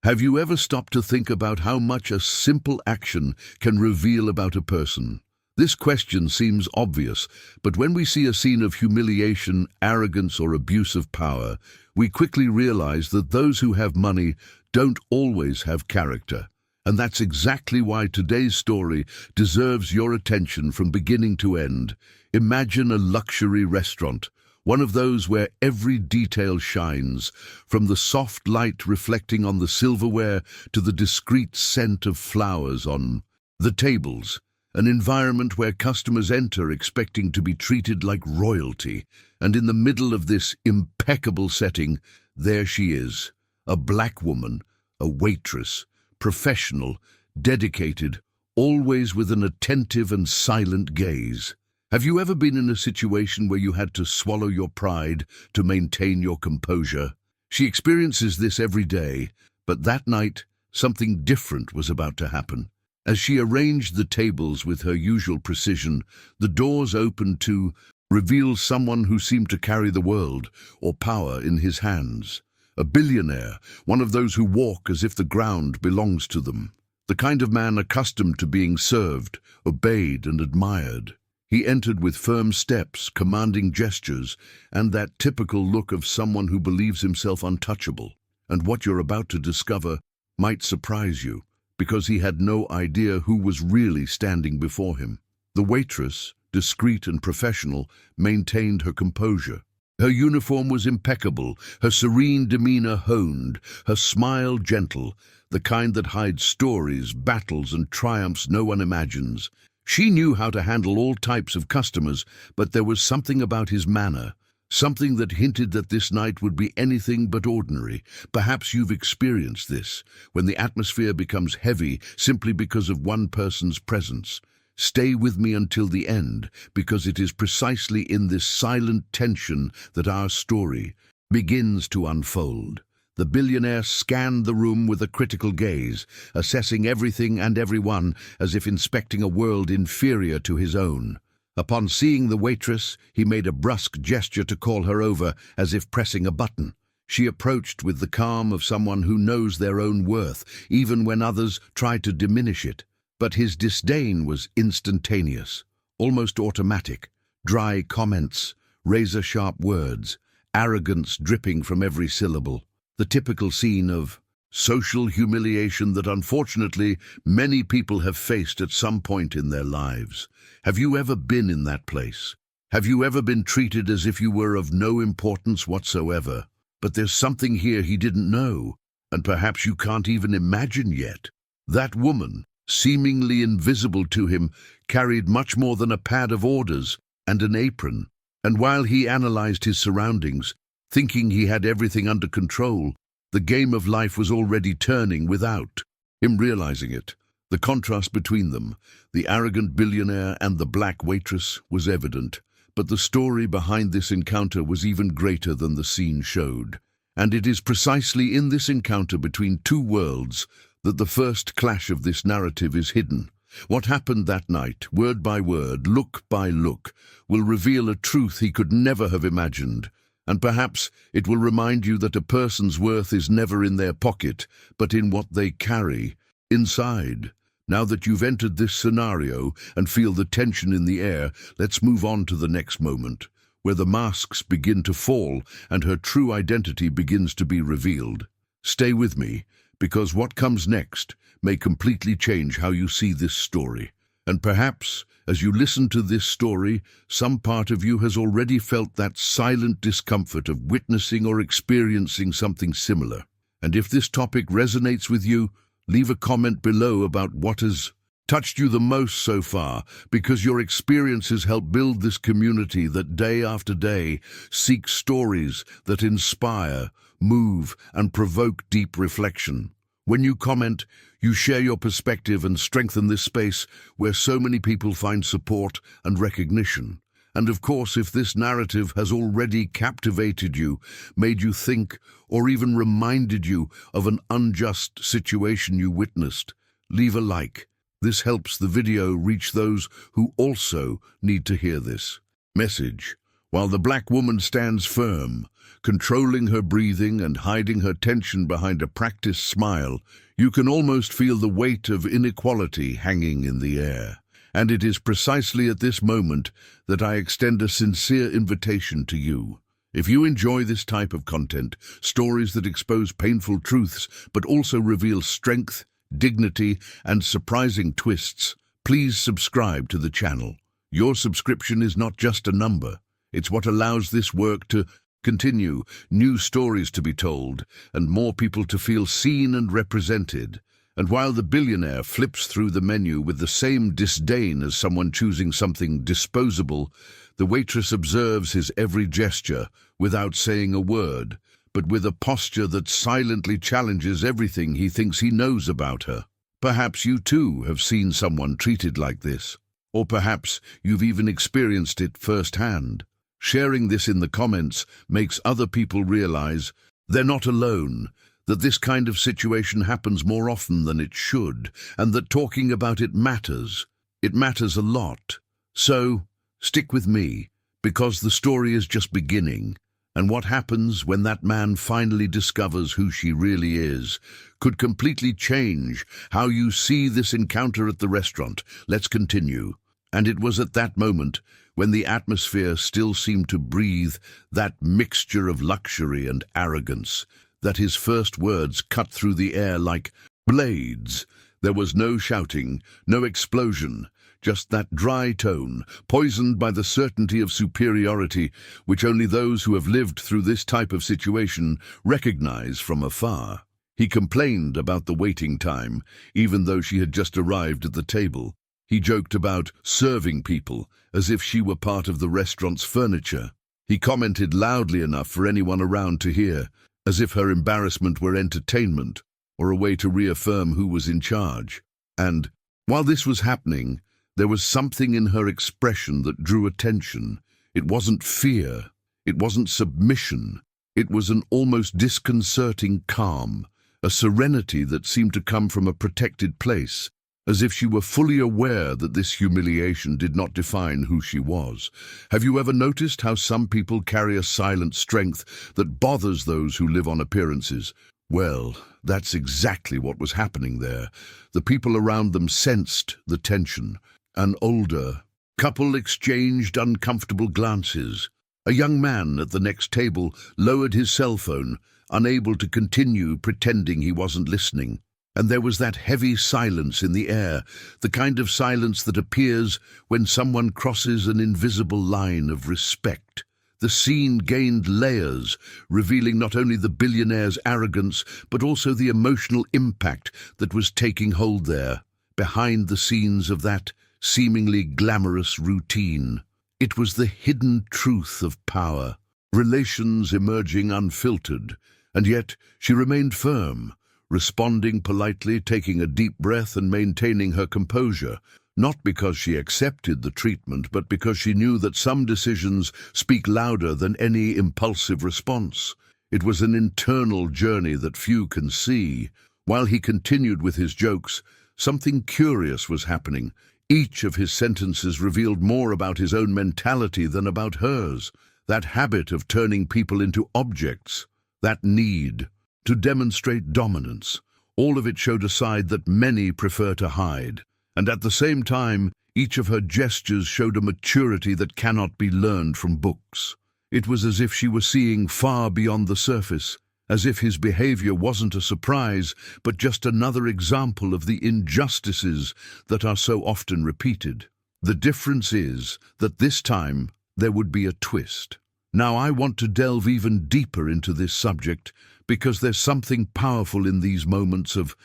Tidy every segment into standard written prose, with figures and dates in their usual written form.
Have you ever stopped to think about how much a simple action can reveal about a person? This question seems obvious, but when we see a scene of humiliation, arrogance, or abuse of power, we quickly realize that those who have money don't always have character. And that's exactly why today's story deserves your attention from beginning to end. Imagine a luxury restaurant, one of those where every detail shines, from the soft light reflecting on the silverware to the discreet scent of flowers on the tables. An environment where customers enter expecting to be treated like royalty. And in the middle of this impeccable setting, there she is, a black woman, a waitress, professional, dedicated, always with an attentive and silent gaze. Have you ever been in a situation where you had to swallow your pride to maintain your composure? She experiences this every day, but that night, something different was about to happen. As she arranged the tables with her usual precision, the doors opened to reveal someone who seemed to carry the world or power in his hands. A billionaire, one of those who walk as if the ground belongs to them. The kind of man accustomed to being served, obeyed, and admired. He entered with firm steps, commanding gestures, and that typical look of someone who believes himself untouchable. And what you're about to discover might surprise you, because he had no idea who was really standing before him. The waitress, discreet and professional, maintained her composure. Her uniform was impeccable, her serene demeanor honed, her smile gentle, the kind that hides stories, battles, and triumphs no one imagines. She knew how to handle all types of customers, but there was something about his manner, something that hinted that this night would be anything but ordinary. Perhaps you've experienced this, when the atmosphere becomes heavy simply because of one person's presence. Stay with me until the end, because it is precisely in this silent tension that our story begins to unfold. The billionaire scanned the room with a critical gaze, assessing everything and everyone as if inspecting a world inferior to his own. Upon seeing the waitress, he made a brusque gesture to call her over, as if pressing a button. She approached with the calm of someone who knows their own worth, even when others try to diminish it. But his disdain was instantaneous, almost automatic. Dry comments, razor-sharp words, arrogance dripping from every syllable. The typical scene of social humiliation that unfortunately many people have faced at some point in their lives. Have you ever been in that place? Have you ever been treated as if you were of no importance whatsoever? But there's something here he didn't know, and perhaps you can't even imagine yet. That woman, seemingly invisible to him, carried much more than a pad of orders and an apron. And while he analyzed his surroundings, thinking he had everything under control, the game of life was already turning without him realizing it. The contrast between them, the arrogant billionaire and the black waitress, was evident. But the story behind this encounter was even greater than the scene showed. And it is precisely in this encounter between two worlds that the first clash of this narrative is hidden. What happened that night, word by word, look by look, will reveal a truth he could never have imagined. And perhaps it will remind you that a person's worth is never in their pocket, but in what they carry inside. Now that you've entered this scenario and feel the tension in the air, let's move on to the next moment, where the masks begin to fall and her true identity begins to be revealed. Stay with me, because what comes next may completely change how you see this story. And perhaps, as you listen to this story, some part of you has already felt that silent discomfort of witnessing or experiencing something similar. And if this topic resonates with you, leave a comment below about what has touched you the most so far, because your experiences help build this community that day after day seeks stories that inspire, move, and provoke deep reflection. When you comment, you share your perspective and strengthen this space where so many people find support and recognition. And of course, if this narrative has already captivated you, made you think, or even reminded you of an unjust situation you witnessed, leave a like. This helps the video reach those who also need to hear this message. while the black woman stands firm, controlling her breathing and hiding her tension behind a practiced smile. You can almost feel the weight of inequality hanging in the air. And it is precisely at this moment that I extend a sincere invitation to you. If you enjoy this type of content, stories that expose painful truths but also reveal strength, dignity, and surprising twists, please subscribe to the channel. Your subscription is not just a number. It's what allows this work to continue, new stories to be told, and more people to feel seen and represented. And while the billionaire flips through the menu with the same disdain as someone choosing something disposable, the waitress observes his every gesture without saying a word, but with a posture that silently challenges everything he thinks he knows about her. Perhaps you too have seen someone treated like this, or perhaps you've even experienced it firsthand. Sharing this in the comments makes other people realize they're not alone, that this kind of situation happens more often than it should, and that talking about it matters. It matters a lot. So, stick with me, because the story is just beginning, and what happens when that man finally discovers who she really is could completely change how you see this encounter at the restaurant. Let's continue. And it was at that moment, when the atmosphere still seemed to breathe that mixture of luxury and arrogance, that his first words cut through the air like blades. There was no shouting, no explosion, just that dry tone, poisoned by the certainty of superiority, which only those who have lived through this type of situation recognize from afar. He complained about the waiting time, even though she had just arrived at the table. He joked about serving people as if she were part of the restaurant's furniture. He commented loudly enough for anyone around to hear, as if her embarrassment were entertainment or a way to reaffirm who was in charge. And while this was happening, there was something in her expression that drew attention. It wasn't fear. It wasn't submission. It was an almost disconcerting calm, a serenity that seemed to come from a protected place, as if she were fully aware that this humiliation did not define who she was. Have you ever noticed how some people carry a silent strength that bothers those who live on appearances? Well, that's exactly what was happening there. The people around them sensed the tension. An older couple exchanged uncomfortable glances. A young man at the next table lowered his cell phone, unable to continue pretending he wasn't listening. And there was that heavy silence in the air, the kind of silence that appears when someone crosses an invisible line of respect. The scene gained layers, revealing not only the billionaire's arrogance, but also the emotional impact that was taking hold there, behind the scenes of that seemingly glamorous routine. It was the hidden truth of power, relations emerging unfiltered, and yet she remained firm, responding politely, taking a deep breath and maintaining her composure, not because she accepted the treatment, but because she knew that some decisions speak louder than any impulsive response. It was an internal journey that few can see. While he continued with his jokes, something curious was happening. Each of his sentences revealed more about his own mentality than about hers. That habit of turning people into objects, that need to demonstrate dominance, all of it showed a side that many prefer to hide. And at the same time, each of her gestures showed a maturity that cannot be learned from books. It was as if she was seeing far beyond the surface, as if his behavior wasn't a surprise, but just another example of the injustices that are so often repeated. The difference is that this time there would be a twist. Now I want to delve even deeper into this subject, because there's something powerful in these moments of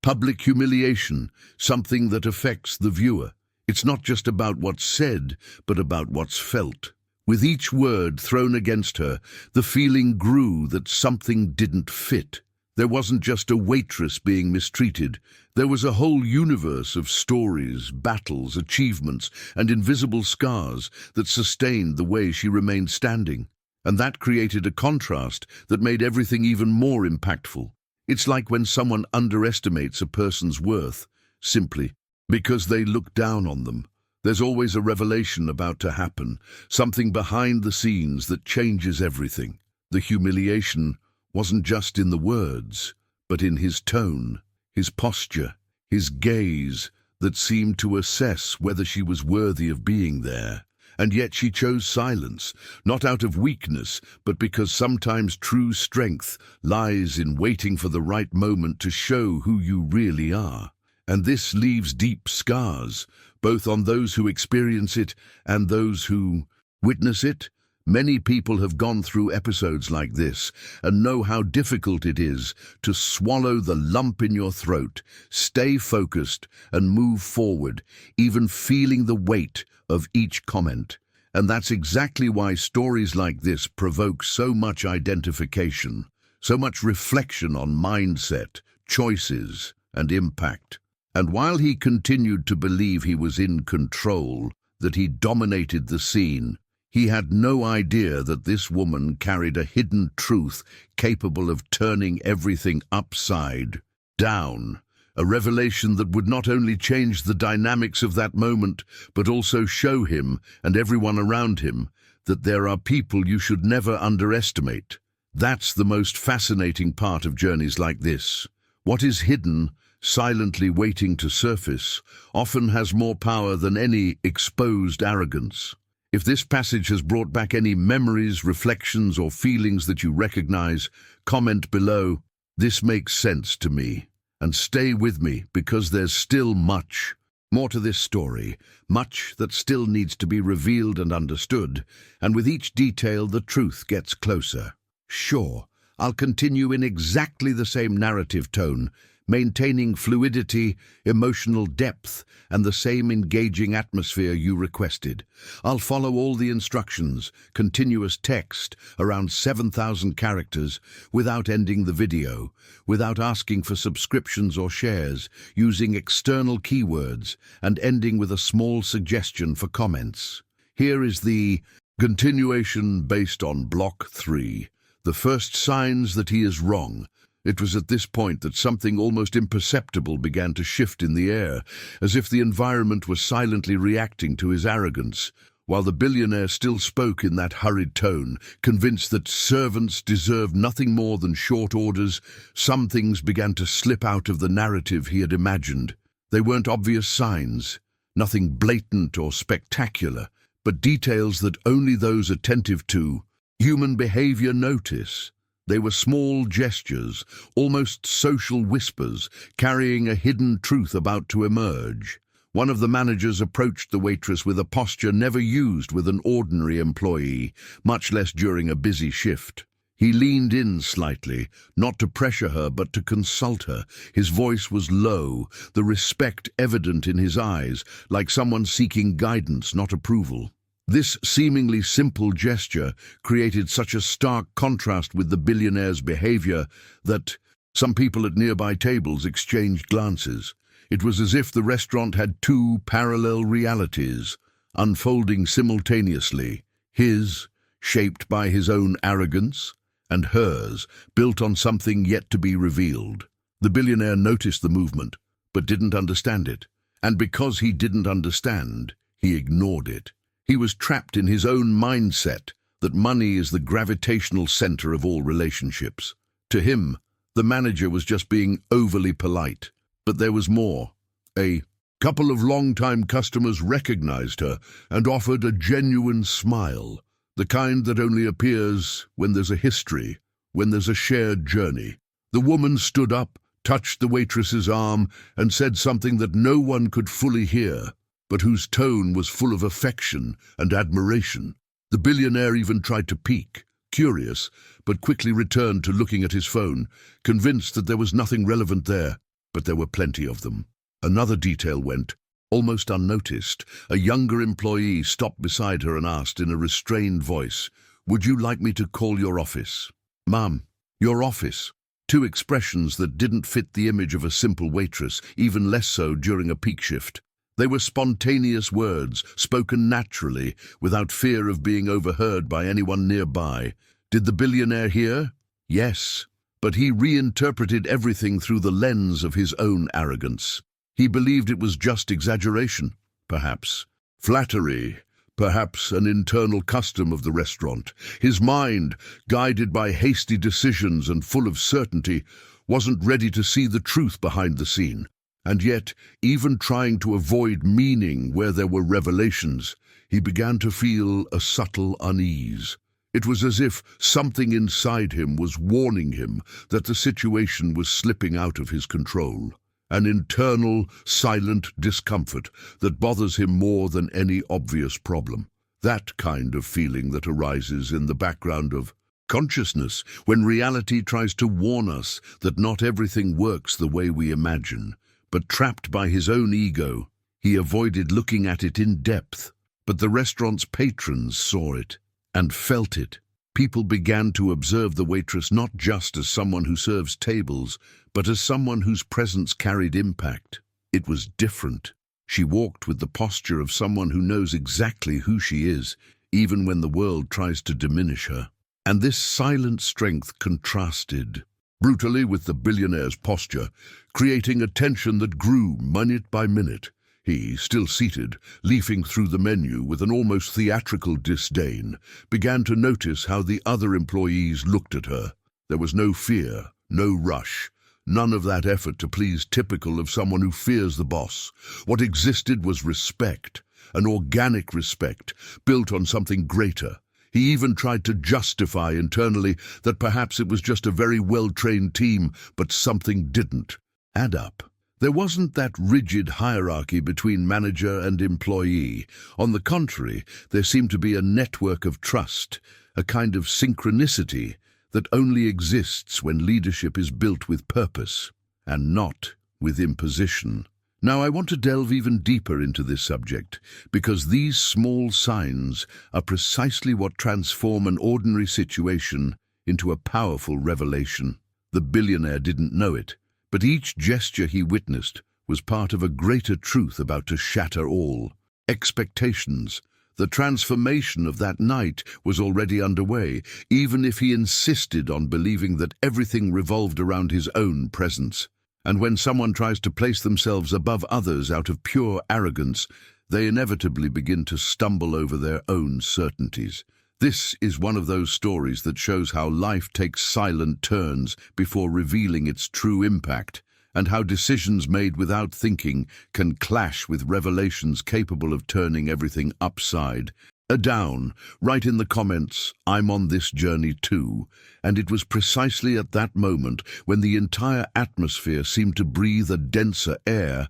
public humiliation, something that affects the viewer. It's not just about what's said, but about what's felt. With each word thrown against her, the feeling grew that something didn't fit. There wasn't just a waitress being mistreated. There was a whole universe of stories, battles, achievements, and invisible scars that sustained the way she remained standing. And that created a contrast that made everything even more impactful. It's like when someone underestimates a person's worth, simply because they look down on them. There's always a revelation about to happen, something behind the scenes that changes everything. The humiliation wasn't just in the words, but in his tone, his posture, his gaze that seemed to assess whether she was worthy of being there. And yet she chose silence, not out of weakness, but because sometimes true strength lies in waiting for the right moment to show who you really are. And this leaves deep scars, both on those who experience it and those who witness it. Many people have gone through episodes like this and know how difficult it is to swallow the lump in your throat, stay focused, and move forward, even feeling the weight of each comment. And that's exactly why stories like this provoke so much identification, so much reflection on mindset, choices, and impact. And while he continued to believe he was in control, that he dominated the scene, he had no idea that this woman carried a hidden truth capable of turning everything upside down. A revelation that would not only change the dynamics of that moment, but also show him and everyone around him that there are people you should never underestimate. That's the most fascinating part of journeys like this. What is hidden, silently waiting to surface, often has more power than any exposed arrogance. If this passage has brought back any memories, reflections, or feelings that you recognize, comment below. This makes sense to me. And stay with me, because there's still much more to this story, much that still needs to be revealed and understood, and with each detail the truth gets closer. Sure, I'll continue in exactly the same narrative tone, maintaining fluidity, emotional depth, and the same engaging atmosphere you requested. I'll follow all the instructions, continuous text, around 7,000 characters, without ending the video, without asking for subscriptions or shares, using external keywords, and ending with a small suggestion for comments. Here is the continuation based on Block 3, the first signs that he is wrong. It was at this point that something almost imperceptible began to shift in the air, as if the environment was silently reacting to his arrogance. While the billionaire still spoke in that hurried tone, convinced that servants deserved nothing more than short orders, some things began to slip out of the narrative he had imagined. They weren't obvious signs, nothing blatant or spectacular, but details that only those attentive to human behavior notice. They were small gestures, almost social whispers, carrying a hidden truth about to emerge. One of the managers approached the waitress with a posture never used with an ordinary employee, much less during a busy shift. He leaned in slightly, not to pressure her but to consult her. His voice was low, the respect evident in his eyes, like someone seeking guidance, not approval. This seemingly simple gesture created such a stark contrast with the billionaire's behavior that some people at nearby tables exchanged glances. It was as if the restaurant had two parallel realities, unfolding simultaneously: his, shaped by his own arrogance, and hers, built on something yet to be revealed. The billionaire noticed the movement, but didn't understand it. And because he didn't understand, he ignored it. He was trapped in his own mindset that money is the gravitational center of all relationships. To him, the manager was just being overly polite. But there was more. A couple of long-time customers recognized her and offered a genuine smile, the kind that only appears when there's a history, when there's a shared journey. The woman stood up, touched the waitress's arm, and said something that no one could fully hear, but whose tone was full of affection and admiration. The billionaire even tried to peek, curious, but quickly returned to looking at his phone, convinced that there was nothing relevant there, but there were plenty of them. Another detail went, almost unnoticed. A younger employee stopped beside her and asked in a restrained voice, "Would you like me to call your office?" "Ma'am, your office." Two expressions that didn't fit the image of a simple waitress, even less so during a peak shift. They were spontaneous words, spoken naturally, without fear of being overheard by anyone nearby. Did the billionaire hear? Yes, but he reinterpreted everything through the lens of his own arrogance. He believed it was just exaggeration, perhaps. Flattery, perhaps an internal custom of the restaurant. His mind, guided by hasty decisions and full of certainty, wasn't ready to see the truth behind the scene. And yet, even trying to avoid meaning where there were revelations, he began to feel a subtle unease. It was as if something inside him was warning him that the situation was slipping out of his control. An internal, silent discomfort that bothers him more than any obvious problem. That kind of feeling that arises in the background of consciousness when reality tries to warn us that not everything works the way we imagine. But trapped by his own ego, he avoided looking at it in depth. But the restaurant's patrons saw it and felt it. People began to observe the waitress not just as someone who serves tables, but as someone whose presence carried impact. It was different. She walked with the posture of someone who knows exactly who she is, even when the world tries to diminish her. And this silent strength contrasted brutally with the billionaire's posture, creating a tension that grew minute by minute. He, still seated, leafing through the menu with an almost theatrical disdain, began to notice how the other employees looked at her. There was no fear, no rush, none of that effort to please typical of someone who fears the boss. What existed was respect, an organic respect, built on something greater. He even tried to justify internally that perhaps it was just a very well-trained team, but something didn't add up. There wasn't that rigid hierarchy between manager and employee. On the contrary, there seemed to be a network of trust, a kind of synchronicity that only exists when leadership is built with purpose and not with imposition. Now, I want to delve even deeper into this subject, because these small signs are precisely what transform an ordinary situation into a powerful revelation. The billionaire didn't know it, but each gesture he witnessed was part of a greater truth about to shatter all expectations. The transformation of that night was already underway, even if he insisted on believing that everything revolved around his own presence. And when someone tries to place themselves above others out of pure arrogance, they inevitably begin to stumble over their own certainties. This is one of those stories that shows how life takes silent turns before revealing its true impact, and how decisions made without thinking can clash with revelations capable of turning everything upside down. Write in the comments, "I'm on this journey too." And it was precisely at that moment, when the entire atmosphere seemed to breathe a denser air,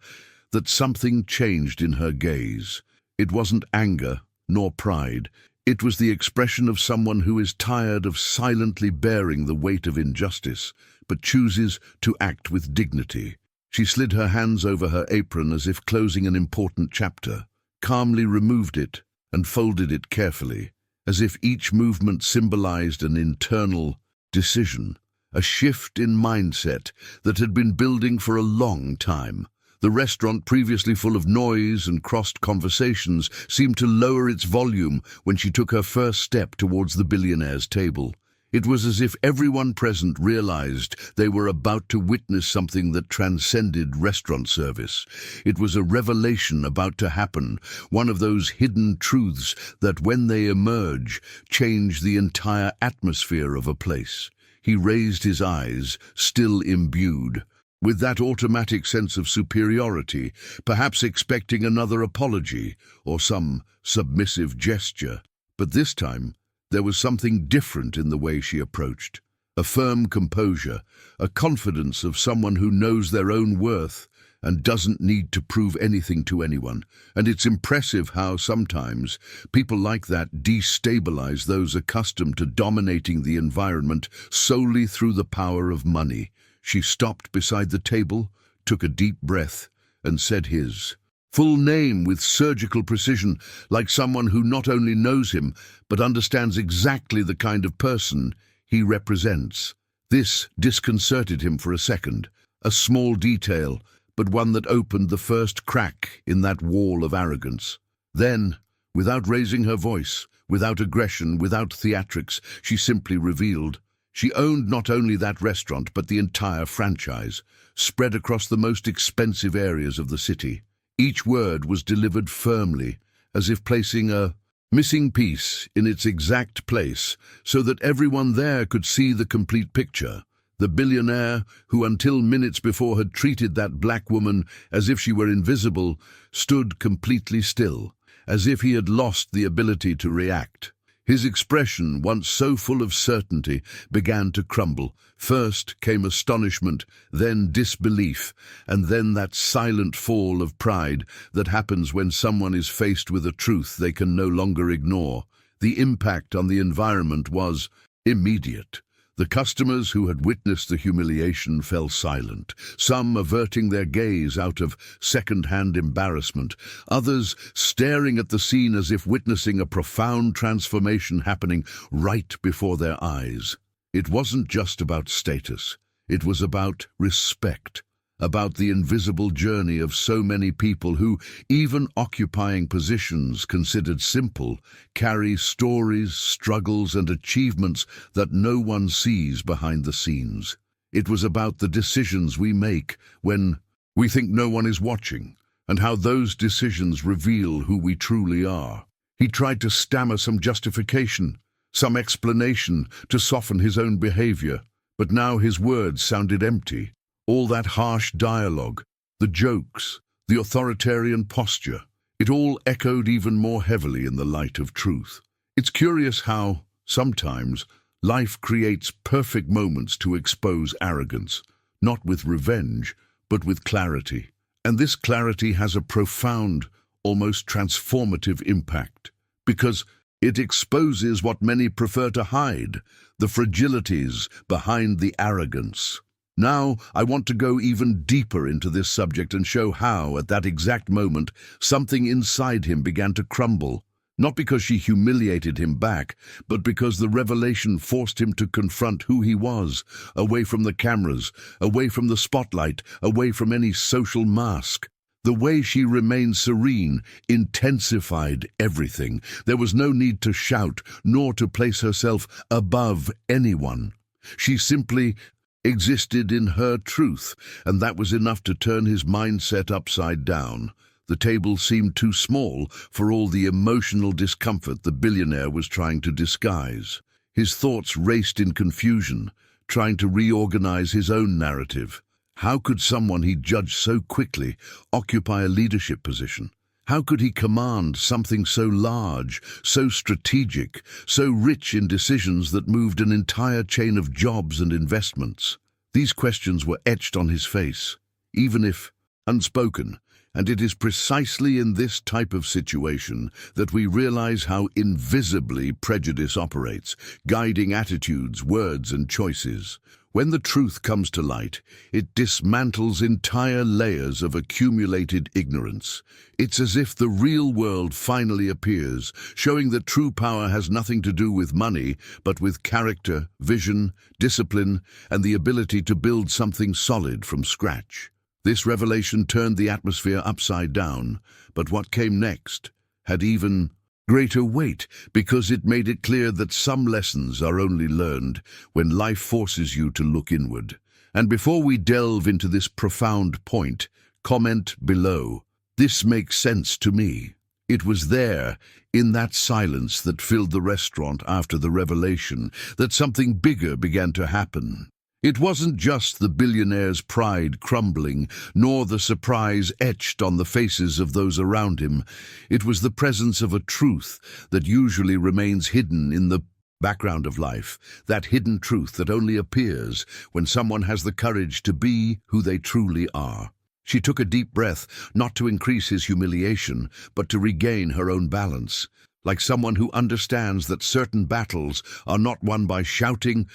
that something changed in her gaze. It wasn't anger, nor pride. It was the expression of someone who is tired of silently bearing the weight of injustice, but chooses to act with dignity. She slid her hands over her apron as if closing an important chapter, calmly removed it, and folded it carefully, as if each movement symbolized an internal decision, a shift in mindset that had been building for a long time. The restaurant, previously full of noise and crossed conversations, seemed to lower its volume when she took her first step towards the billionaire's table. It was as if everyone present realized they were about to witness something that transcended restaurant service. It was a revelation about to happen, one of those hidden truths that, when they emerge, change the entire atmosphere of a place. He raised his eyes, still imbued with that automatic sense of superiority, perhaps expecting another apology or some submissive gesture. But this time, there was something different in the way she approached. A firm composure, a confidence of someone who knows their own worth and doesn't need to prove anything to anyone. And it's impressive how sometimes people like that destabilize those accustomed to dominating the environment solely through the power of money. She stopped beside the table, took a deep breath, and said his full name with surgical precision, like someone who not only knows him, but understands exactly the kind of person he represents. This disconcerted him for a second, a small detail, but one that opened the first crack in that wall of arrogance. Then, without raising her voice, without aggression, without theatrics, she simply revealed she owned not only that restaurant, but the entire franchise, spread across the most expensive areas of the city. Each word was delivered firmly, as if placing a missing piece in its exact place so that everyone there could see the complete picture. The billionaire, who until minutes before had treated that black woman as if she were invisible, stood completely still, as if he had lost the ability to react. His expression, once so full of certainty, began to crumble. First came astonishment, then disbelief, and then that silent fall of pride that happens when someone is faced with a truth they can no longer ignore. The impact on the environment was immediate. The customers who had witnessed the humiliation fell silent, some averting their gaze out of second-hand embarrassment, others staring at the scene as if witnessing a profound transformation happening right before their eyes. It wasn't just about status. It was about respect, about the invisible journey of so many people who, even occupying positions considered simple, carry stories, struggles, and achievements that no one sees behind the scenes. It was about the decisions we make when we think no one is watching, and how those decisions reveal who we truly are. He tried to stammer some justification, some explanation to soften his own behavior, but now his words sounded empty. All that harsh dialogue, the jokes, the authoritarian posture, it all echoed even more heavily in the light of truth. It's curious how, sometimes, life creates perfect moments to expose arrogance, not with revenge, but with clarity. And this clarity has a profound, almost transformative impact, because it exposes what many prefer to hide, the fragilities behind the arrogance. Now, I want to go even deeper into this subject and show how, at that exact moment, something inside him began to crumble, not because she humiliated him back, but because the revelation forced him to confront who he was, away from the cameras, away from the spotlight, away from any social mask. The way she remained serene intensified everything. There was no need to shout, nor to place herself above anyone. She simply existed in her truth, and that was enough to turn his mindset upside down. The table seemed too small for all the emotional discomfort the billionaire was trying to disguise. His thoughts raced in confusion, trying to reorganize his own narrative. How could someone he judged so quickly occupy a leadership position? How could he command something so large, so strategic, so rich in decisions that moved an entire chain of jobs and investments? These questions were etched on his face, even if unspoken, and it is precisely in this type of situation that we realize how invisibly prejudice operates, guiding attitudes, words, and choices. When the truth comes to light, it dismantles entire layers of accumulated ignorance. It's as if the real world finally appears, showing that true power has nothing to do with money, but with character, vision, discipline, and the ability to build something solid from scratch. This revelation turned the atmosphere upside down, but what came next had even greater weight, because it made it clear that some lessons are only learned when life forces you to look inward. And before we delve into this profound point, comment below. This makes sense to me. It was there, in that silence that filled the restaurant after the revelation, that something bigger began to happen. It wasn't just the billionaire's pride crumbling, nor the surprise etched on the faces of those around him. It was the presence of a truth that usually remains hidden in the background of life, that hidden truth that only appears when someone has the courage to be who they truly are. She took a deep breath, not to increase his humiliation, but to regain her own balance, like someone who understands that certain battles are not won by shouting,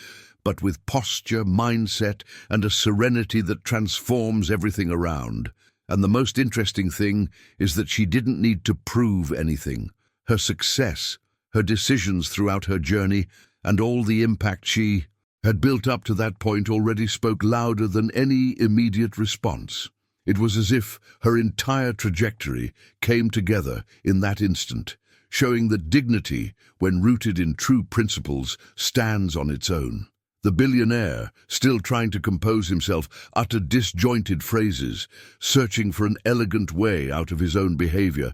but with posture, mindset, and a serenity that transforms everything around. And the most interesting thing is that she didn't need to prove anything. Her success, her decisions throughout her journey, and all the impact she had built up to that point already spoke louder than any immediate response. It was as if her entire trajectory came together in that instant, showing that dignity, when rooted in true principles, stands on its own. The billionaire, still trying to compose himself, uttered disjointed phrases, searching for an elegant way out of his own behavior.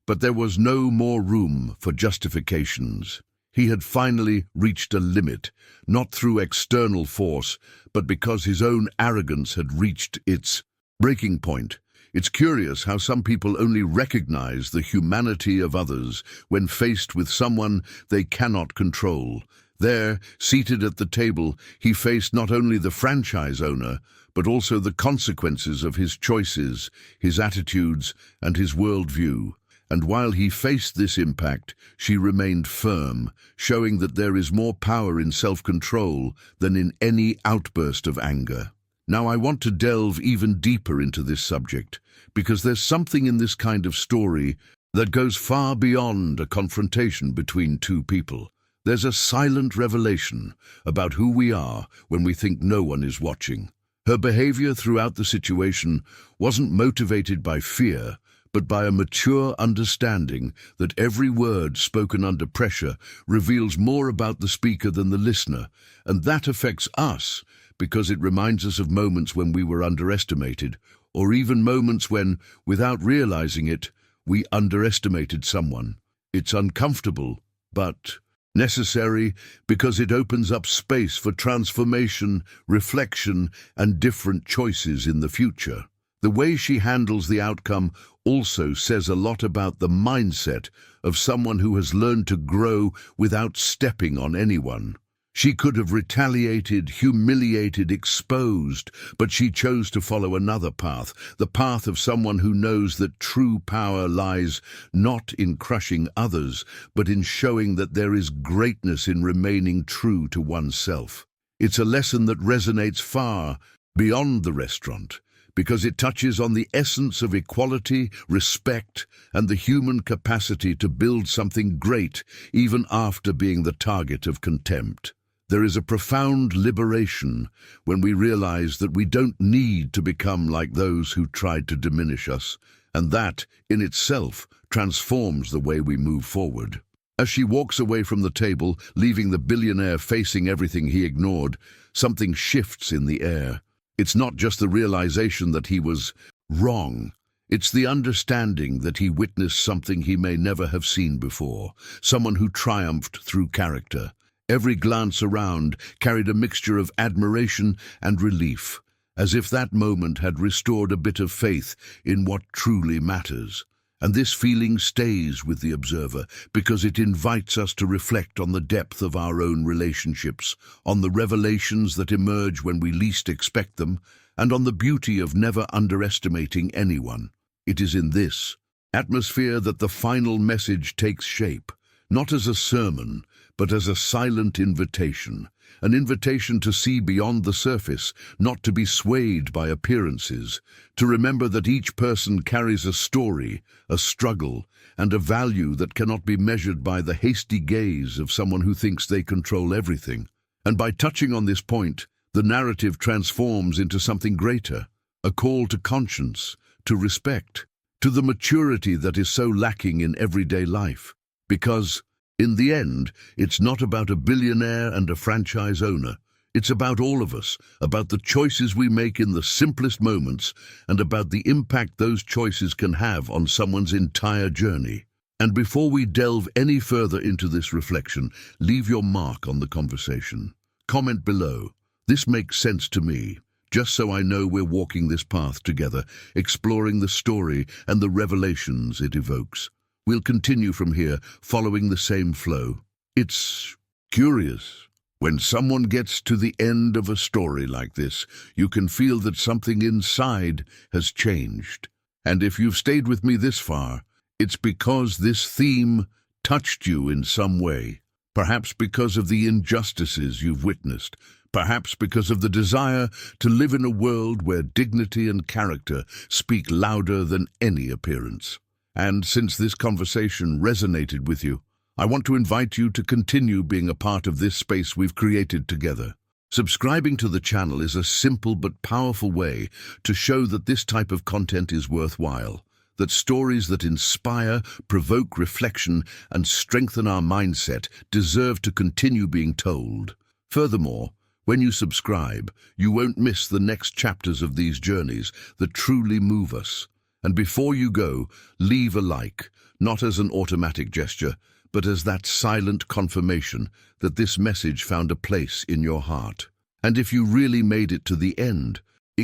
But there was no more room for justifications. He had finally reached a limit, not through external force, but because his own arrogance had reached its breaking point. It's curious how some people only recognize the humanity of others when faced with someone they cannot control. There, seated at the table, he faced not only the franchise owner, but also the consequences of his choices, his attitudes, and his worldview. And while he faced this impact, she remained firm, showing that there is more power in self-control than in any outburst of anger. Now I want to delve even deeper into this subject, because there's something in this kind of story that goes far beyond a confrontation between two people. There's a silent revelation about who we are when we think no one is watching. Her behavior throughout the situation wasn't motivated by fear, but by a mature understanding that every word spoken under pressure reveals more about the speaker than the listener, and that affects us because it reminds us of moments when we were underestimated, or even moments when, without realizing it, we underestimated someone. It's uncomfortable, but necessary because it opens up space for transformation, reflection, and different choices in the future. The way she handles the outcome also says a lot about the mindset of someone who has learned to grow without stepping on anyone. She could have retaliated, humiliated, exposed, but she chose to follow another path, the path of someone who knows that true power lies not in crushing others, but in showing that there is greatness in remaining true to oneself. It's a lesson that resonates far beyond the restaurant, because it touches on the essence of equality, respect, and the human capacity to build something great even after being the target of contempt. There is a profound liberation when we realize that we don't need to become like those who tried to diminish us, and that, in itself, transforms the way we move forward. As she walks away from the table, leaving the billionaire facing everything he ignored, something shifts in the air. It's not just the realization that he was wrong. It's the understanding that he witnessed something he may never have seen before, someone who triumphed through character. Every glance around carried a mixture of admiration and relief, as if that moment had restored a bit of faith in what truly matters. And this feeling stays with the observer because it invites us to reflect on the depth of our own relationships, on the revelations that emerge when we least expect them, and on the beauty of never underestimating anyone. It is in this atmosphere that the final message takes shape, not as a sermon, but as a silent invitation, an invitation to see beyond the surface, not to be swayed by appearances, to remember that each person carries a story, a struggle, and a value that cannot be measured by the hasty gaze of someone who thinks they control everything. And by touching on this point, the narrative transforms into something greater, a call to conscience, to respect, to the maturity that is so lacking in everyday life. Because, in the end, it's not about a billionaire and a franchise owner. It's about all of us, about the choices we make in the simplest moments, and about the impact those choices can have on someone's entire journey. And before we delve any further into this reflection, leave your mark on the conversation. Comment below. This makes sense to me, just so I know we're walking this path together, exploring the story and the revelations it evokes. We'll continue from here, following the same flow. It's curious. When someone gets to the end of a story like this, you can feel that something inside has changed. And if you've stayed with me this far, it's because this theme touched you in some way. Perhaps because of the injustices you've witnessed. Perhaps because of the desire to live in a world where dignity and character speak louder than any appearance. And since this conversation resonated with you, I want to invite you to continue being a part of this space we've created together. Subscribing to the channel is a simple but powerful way to show that this type of content is worthwhile, that stories that inspire, provoke reflection, and strengthen our mindset deserve to continue being told. Furthermore, when you subscribe, you won't miss the next chapters of these journeys that truly move us. And before you go, leave a like, not as an automatic gesture, but as that silent confirmation that this message found a place in your heart. And if you really made it to the end,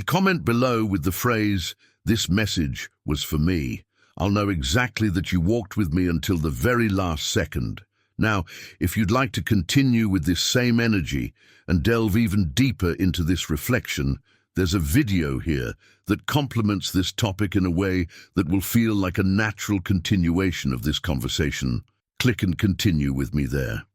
comment below with the phrase, "This message was for me." I'll know exactly that you walked with me until the very last second. Now, if you'd like to continue with this same energy and delve even deeper into this reflection, there's a video here that complements this topic in a way that will feel like a natural continuation of this conversation. Click and continue with me there.